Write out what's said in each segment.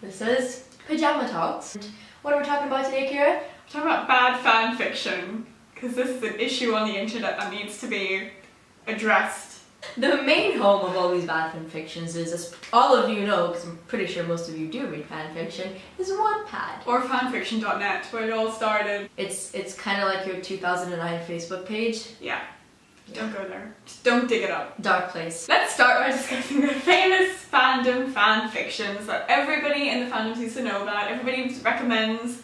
This is Pyjama Talks. What are we talking about today, Kira? We're talking about bad fan fiction, because this is an issue on the internet that needs to be addressed. The main home of all these bad fan fictions is, as all of you know, because I'm pretty sure most of you do read fan fiction, is Wattpad. Or fanfiction.net, where it all started. It's kind of like your 2009 Facebook page. Yeah. Don't go there. Just don't dig it up. Dark place. Let's start by discussing the famous fandom fan fictions that everybody in the fandom seems to know about, everybody recommends.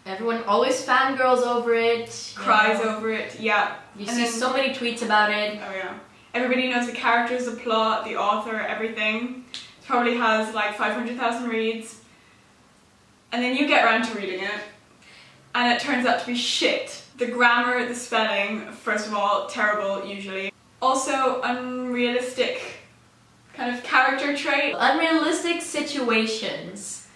Everyone always fangirls over it. Cries over it, yeah. You see so many tweets about it. Oh yeah. Everybody knows the characters, the plot, the author, everything. It probably has like 500,000 reads. And then you get around to reading it, and it turns out to be shit. The grammar, the spelling, first of all, terrible usually. Also, unrealistic kind of character trait. Unrealistic situations.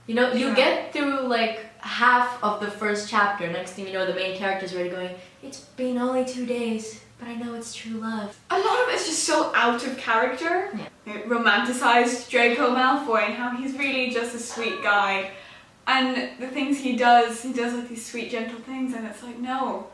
You know, you get through like half of the first chapter, next thing you know the main character's already going, "It's been only 2 days, but I know it's true love." A lot of it's just so out of character. Yeah. It romanticized Draco Malfoy and how he's really just a sweet guy. And the things he does like these sweet, gentle things, and it's like, no.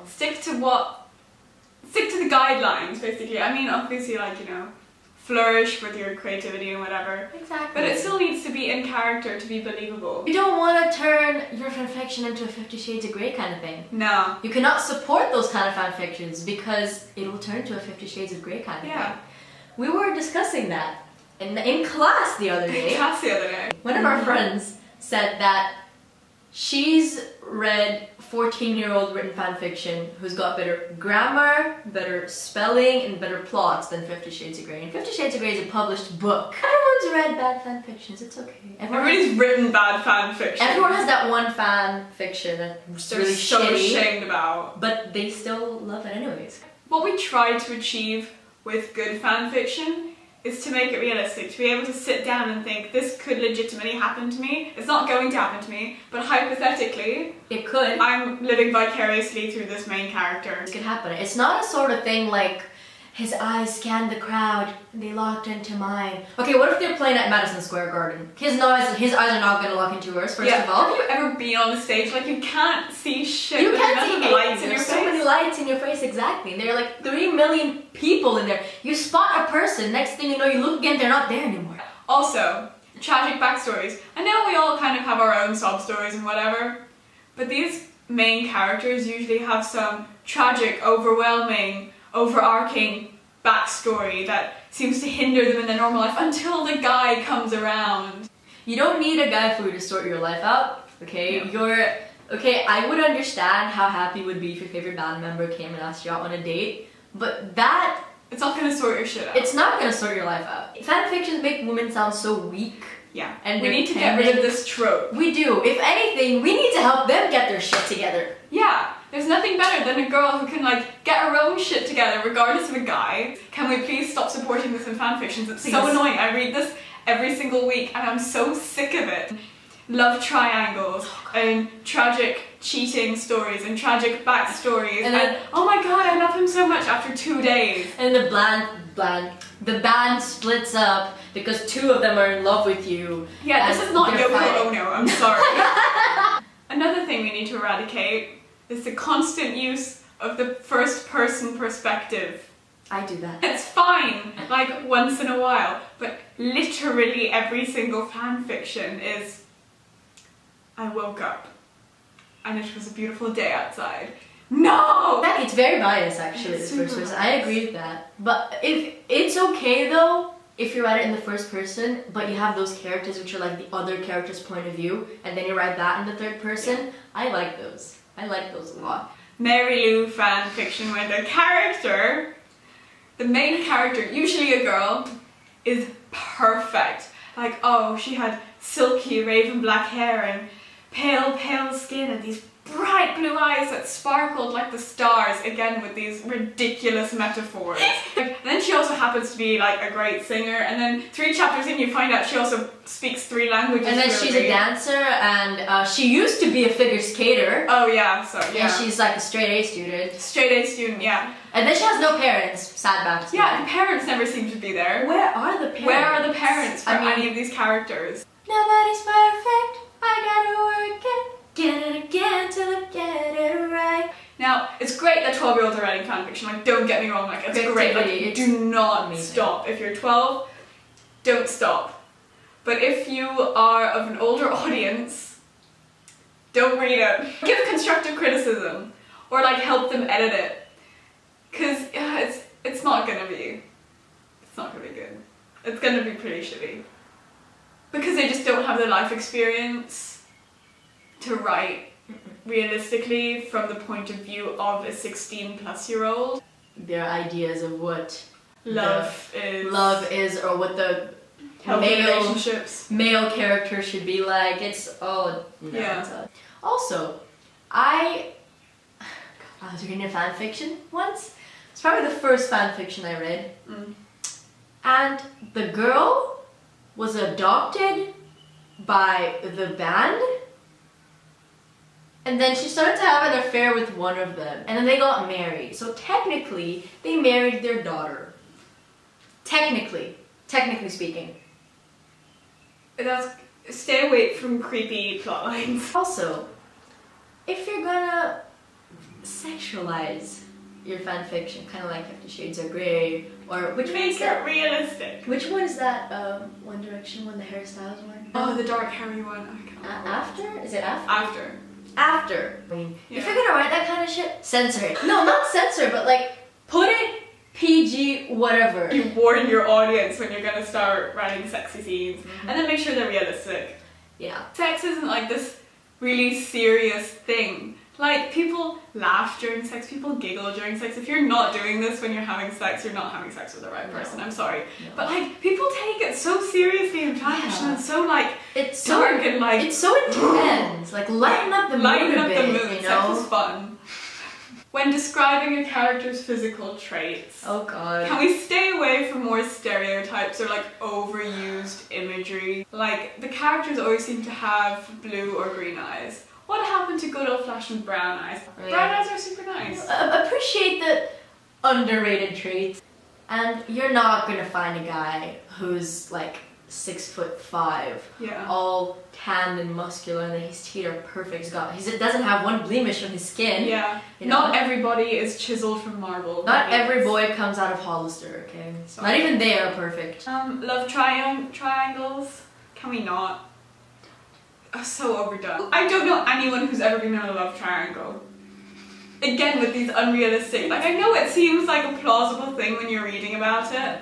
Stick to the guidelines, basically. I mean, obviously, like, you know, flourish with your creativity and whatever. Exactly. But it still needs to be in character to be believable. You don't want to turn your fanfiction into a 50 Shades of Grey kind of thing. No. You cannot support those kind of fanfictions because it will turn to a 50 Shades of Grey kind of thing. We were discussing that in class the other day. One of our friends said that she's read 14-year-old written fanfiction who's got better grammar, better spelling, and better plots than 50 Shades of Grey. And 50 Shades of Grey is a published book. Everyone's read bad fanfictions, it's okay. Everybody's written bad fanfiction. Everyone has that one fanfiction that's they're really so shitty, ashamed about. but they still love it anyways. What we try to achieve with good fanfiction is to make it realistic, to be able to sit down and think, this could legitimately happen to me. It's not going to happen to me, but hypothetically, it could. I'm living vicariously through this main character. It could happen. It's not a sort of thing like, his eyes scanned the crowd, they locked into mine. Okay, what if they're playing at Madison Square Garden? His eyes are not going to lock into yours, first of all. Have you ever been on the stage, like, you can't see shit? You can't see anything. Lights in your face. So many lights in your face, exactly. There are like 3 million people in there. You spot a person, next thing you know, you look again, they're not there anymore. Also, tragic backstories. I know we all kind of have our own sob stories and whatever, but these main characters usually have some tragic, overwhelming, overarching backstory that seems to hinder them in their normal life until the guy comes around. You don't need a guy for you to sort your life out, okay? Yeah. Okay, I would understand how happy you would be if your favorite band member came and asked you out on a date, but that... It's not gonna sort your shit out. It's not gonna sort your life out. Fanfictions make women sound so weak. Yeah, and we need to get rid of this trope. We do. If anything, we need to help them get their shit together. Yeah, there's nothing better than a girl who can like get her own shit together regardless of a guy. Can we please stop supporting this in fanfictions? It's so annoying. I read this every single week and I'm so sick of it. Love triangles and tragic cheating stories and tragic backstories and oh my god, I love him so much after 2 days. And the band splits up because 2 of them are in love with you. Yeah, this is not Yoko Ono, I'm sorry. Another thing we need to eradicate is the constant use of the first person perspective. I do that. It's fine, like once in a while, but literally every single fan fiction is I woke up and it was a beautiful day outside. No! It's very biased actually, this first person. I agree with that. But if it's okay though, if you write it in the first person, but you have those characters which are like the other character's point of view, and then you write that in the third person, I like those. I like those a lot. Mary Lou fan fiction where the main character, usually a girl, is perfect. Like, oh, she had silky raven black hair and pale skin and these bright blue eyes that sparkled like the stars, again with these ridiculous metaphors. And then she also happens to be like a great singer, and then 3 chapters in you find out she also speaks 3 languages. And then she's a dancer, and she used to be a figure skater. Oh yeah, so yeah. And she's like a straight A student. Straight A student, yeah. And then she has no parents, sad backstory. Yeah, the parents never seem to be there. Where are the parents? Where are the parents for any of these characters? Nobody's perfect, I gotta work it. Get it again till I get it right. Now, it's great that 12-year-olds are writing fanfiction, like, don't get me wrong, like, it's great, like, do not stop. If you're 12, don't stop. But if you are of an older audience, don't read it. Give constructive criticism, or like help them edit it. Cause it's not gonna be good. It's gonna be pretty shitty. Because they just don't have the life experience to write realistically from the point of view of a 16-plus-year-old. Their ideas of what love is, or what the male character should be like. It's all Also, I was reading a fanfiction once. It's probably the first fanfiction I read. And the girl was adopted by the band, and then she started to have an affair with one of them, and then they got married. So technically, they married their daughter. Technically speaking. Stay away from creepy plot lines. Also, if you're gonna sexualize your fanfiction, kind of like 50 Shades of Grey, or which one is that? Make it realistic. Which one is that? One Direction one, the hairstyles one? Oh, the dark hairy one. I can't remember. After? Is it after? After. After. I mean, if you're gonna write that kind of shit, censor it. No, not censor, but like, put it PG whatever. You warn your audience when you're gonna start writing sexy scenes, and then make sure they're realistic. Yeah. Sex isn't like this really serious thing. Like, people laugh during sex, people giggle during sex. If you're not doing this when you're having sex, you're not having sex with the right person. I'm sorry. No. But like, people take it so seriously in fanfiction, and so like, it's dark and like... It's so intense. Like, lighten up the mood a bit, you know? Sex is fun. When describing a character's physical traits, oh god, can we stay away from more stereotypes or like overused imagery? Like, the characters always seem to have blue or green eyes. What happened to good old-fashioned brown eyes? Yeah. Brown eyes are super nice. Appreciate the underrated traits. And you're not gonna find a guy who's like 6'5", all tanned and muscular, and his teeth are perfect. He doesn't have one blemish on his skin. Yeah. You know? Not everybody is chiseled from marble. Not every boy comes out of Hollister, okay? Sorry. Not even they are perfect. Love triangles? Can we not? So overdone. I don't know anyone who's ever been in a love triangle. Again, with these unrealistic... Like, I know it seems like a plausible thing when you're reading about it.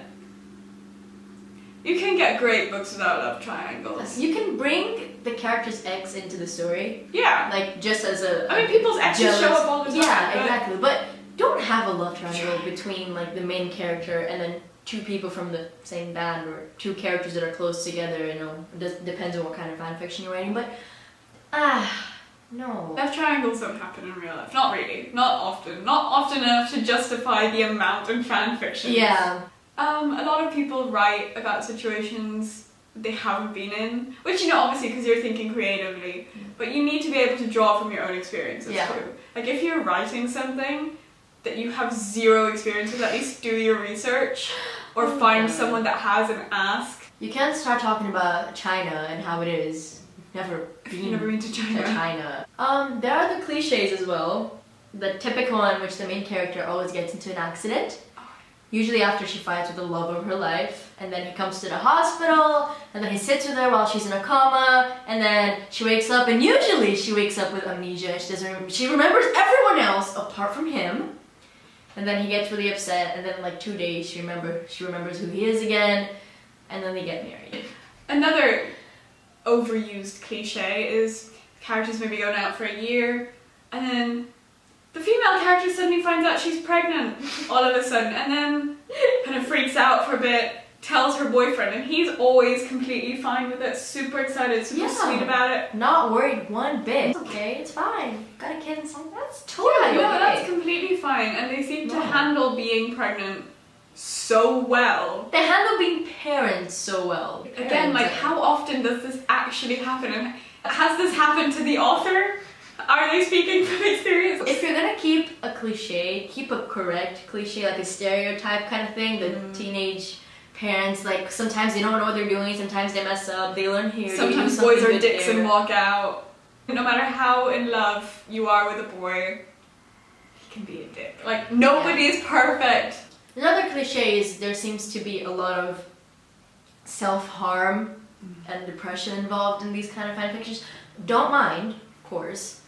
You can get great books without love triangles. You can bring the character's ex into the story. Yeah. Like, just as a... I mean, people's exes show up all the time. Yeah, exactly. But don't have a love triangle between, like, the main character and then 2 people from the same band, or 2 characters that are close together, you know. It depends on what kind of fanfiction you're writing, but... no. Love triangles don't happen in real life. Not really. Not often. Not often enough to justify the amount in fanfiction. Yeah. A lot of people write about situations they haven't been in, which, you know, obviously because you're thinking creatively, but you need to be able to draw from your own experiences too. Like, if you're writing something that you have 0 experience with, at least do your research, or find someone that has and ask. You can't start talking about China and how it is. Never been to China. There are the cliches as well. The typical one in which the main character always gets into an accident. Usually after she fights with the love of her life, and then he comes to the hospital, and then he sits with her while she's in a coma, and then she wakes up, and usually she wakes up with amnesia. She remembers everyone else apart from him, and then he gets really upset, and then in like 2 days she remembers who he is again, and then they get married. Another overused cliche is characters maybe going out for a year, and then the female character suddenly finds out she's pregnant all of a sudden, and then kind of freaks out for a bit, tells her boyfriend, and he's always completely fine with it, super excited, super sweet about it. Not worried one bit. It's okay, it's fine. Got a kid and something, that's totally okay. That's completely fine, and they seem to handle being pregnant so well. They handle being parents so well. Again, like, how often does this actually happen, and has this happened to the author? Are they speaking from experience? If you're gonna keep a cliche, keep a correct cliche, like a stereotype kind of thing, the teenage parents, like, sometimes they don't know what they're doing, sometimes they mess up, they learn here. Sometimes boys are dicks and walk out. No matter how in love you are with a boy, he can be a dick. Like, nobody is perfect. Another cliche is there seems to be a lot of self-harm and depression involved in these kind of fanfictions. Don't mind, of course,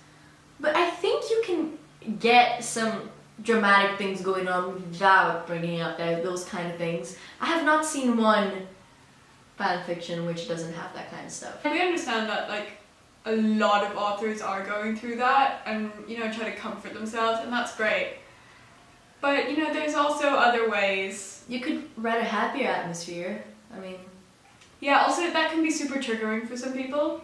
but I think you can get some dramatic things going on without bringing up those kind of things. I have not seen one fanfiction which doesn't have that kind of stuff. We understand that, like, a lot of authors are going through that and, you know, try to comfort themselves, and that's great. But, you know, there's also other ways. You could write a happier atmosphere. I mean... Yeah, also that can be super triggering for some people.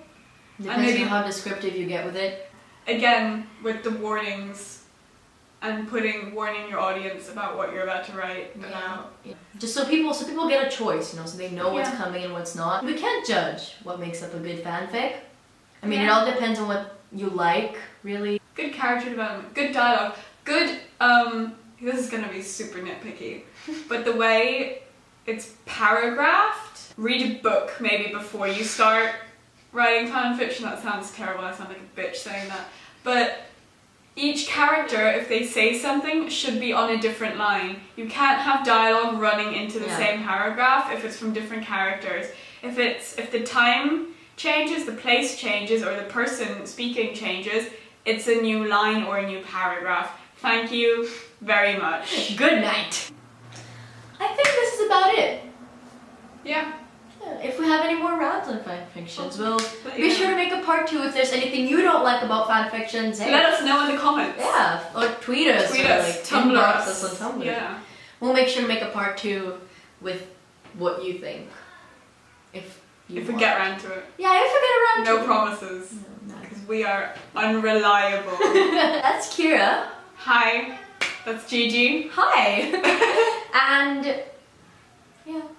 Depends on how descriptive you get with it. Again, with the warnings and warning your audience about what you're about to write. Yeah. Just so people get a choice, you know, so they know what's coming and what's not. We can't judge what makes up a good fanfic. I mean, it all depends on what you like, really. Good character development, good dialogue, good, this is gonna be super nitpicky, but the way it's paragraphed, read a book maybe before you start writing fanfiction. That sounds terrible, I sound like a bitch saying that. But each character, if they say something, should be on a different line. You can't have dialogue running into the same paragraph if it's from different characters. If the time changes, the place changes, or the person speaking changes, it's a new line or a new paragraph. Thank you very much. Good night. I think this is about it. Yeah. If we have any more rounds on fanfictions, we'll be sure to make a part 2 if there's anything you don't like about fanfictions. Hey. Let us know in the comments. Yeah, or tweet us. Tweet or us. like Tumblr us on Tumblr. Yeah. We'll make sure to make a part 2 with what you think. If we get around to it. Yeah, if we get around to it. No promises. Because we are unreliable. That's Kira. Hi. That's Gigi. Hi. And...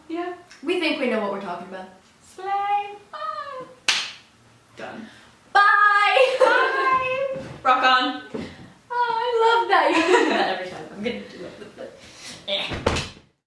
Yeah. We think we know what we're talking about. Slay.